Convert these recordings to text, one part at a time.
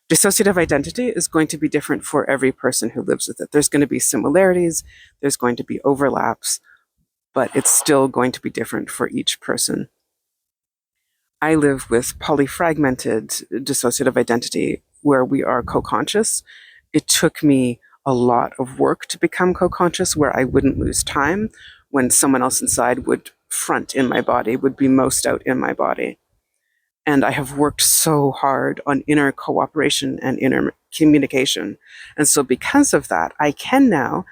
Dissociative identity is going to be different for every person who lives with it. There's going to be similarities, there's going to be overlaps, but it's still going to be different for each person. I live with polyfragmented dissociative identity where we are co-conscious. It took me a lot of work to become co-conscious, where I wouldn't lose time when someone else inside would front in my body, would be most out in my body. And I have worked so hard on inner cooperation and inner communication. And so because of that, I can now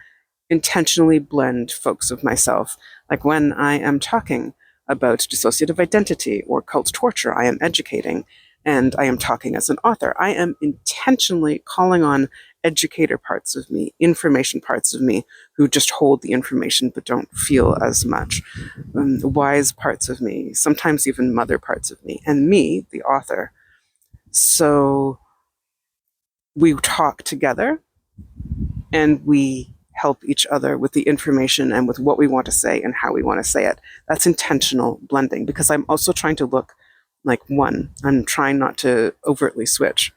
intentionally blend folks of myself. Like when I am talking about dissociative identity or cult torture, I am educating, and I am talking as an author. I am intentionally calling on educator parts of me, information parts of me, who just hold the information but don't feel as much, wise parts of me, sometimes even mother parts of me, and me, the author. So we talk together and we help each other with the information and with what we want to say and how we want to say it. That's intentional blending, because I'm also trying to look like one. I'm trying not to overtly switch.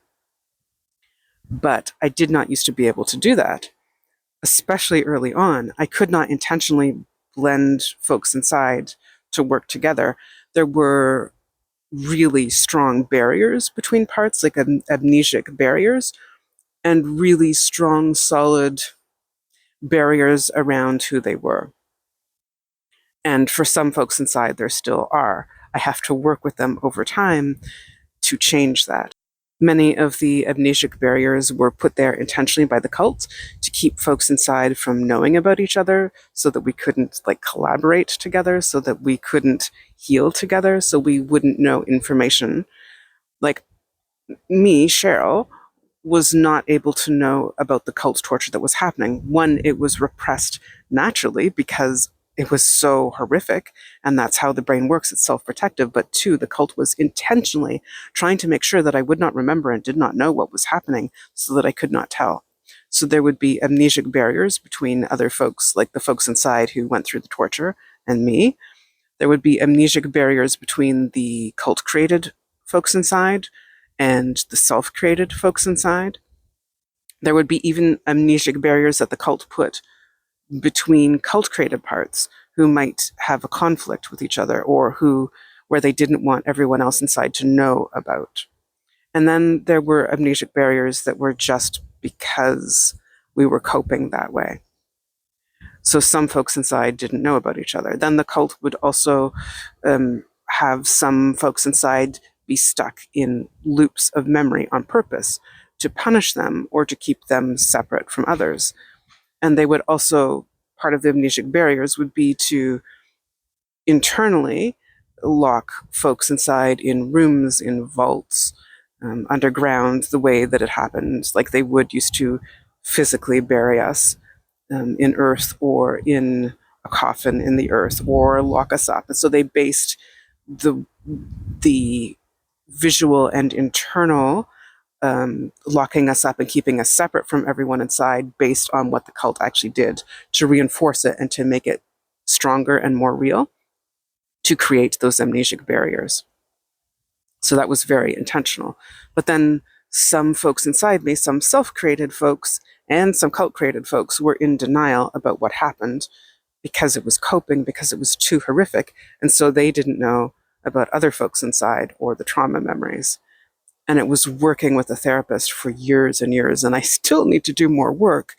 But I did not used to be able to do that, especially early on. I could not intentionally blend folks inside to work together. There were really strong barriers between parts, like amnesic barriers, and really strong, solid barriers around who they were. And for some folks inside, there still are. I have to work with them over time to change that. Many of the amnesic barriers were put there intentionally by the cult to keep folks inside from knowing about each other, so that we couldn't collaborate together, so that we couldn't heal together, so we wouldn't know information. Like me, Cheryl, was not able to know about the cult torture that was happening. One, it was repressed naturally because it was so horrific, and that's how the brain works, it's self-protective. But two, the cult was intentionally trying to make sure that I would not remember and did not know what was happening, so that I could not tell. So there would be amnesic barriers between other folks, like the folks inside who went through the torture, and me. There would be amnesic barriers between the cult-created folks inside and the self-created folks inside. There would be even amnesic barriers that the cult put between cult-created parts who might have a conflict with each other, or where they didn't want everyone else inside to know about. And then there were amnesic barriers that were just because we were coping that way. So some folks inside didn't know about each other. Then the cult would also have some folks inside be stuck in loops of memory on purpose to punish them or to keep them separate from others. And they would also, part of the amnesic barriers would be to internally lock folks inside in rooms, in vaults, underground, the way that it happened. Like they would used to physically bury us in earth, or in a coffin in the earth, or lock us up. And so they based the visual and internal locking us up and keeping us separate from everyone inside based on what the cult actually did to reinforce it and to make it stronger and more real, to create those amnesic barriers. So that was very intentional. But then some folks inside me, some self-created folks and some cult-created folks, were in denial about what happened because it was coping, because it was too horrific. And so they didn't know about other folks inside or the trauma memories. And it was working with a therapist for years and years. And I still need to do more work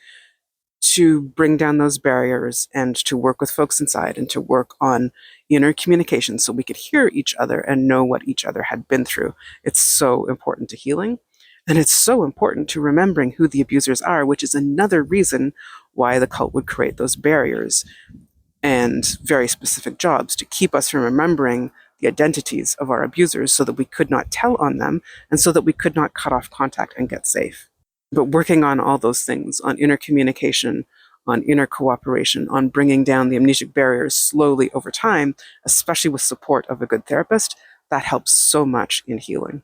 to bring down those barriers and to work with folks inside and to work on inner communication so we could hear each other and know what each other had been through. It's so important to healing. And it's so important to remembering who the abusers are, which is another reason why the cult would create those barriers and very specific jobs to keep us from remembering the identities of our abusers, so that we could not tell on them and so that we could not cut off contact and get safe. But working on all those things, on inner communication, on inner cooperation, on bringing down the amnesic barriers slowly over time, especially with support of a good therapist, that helps so much in healing.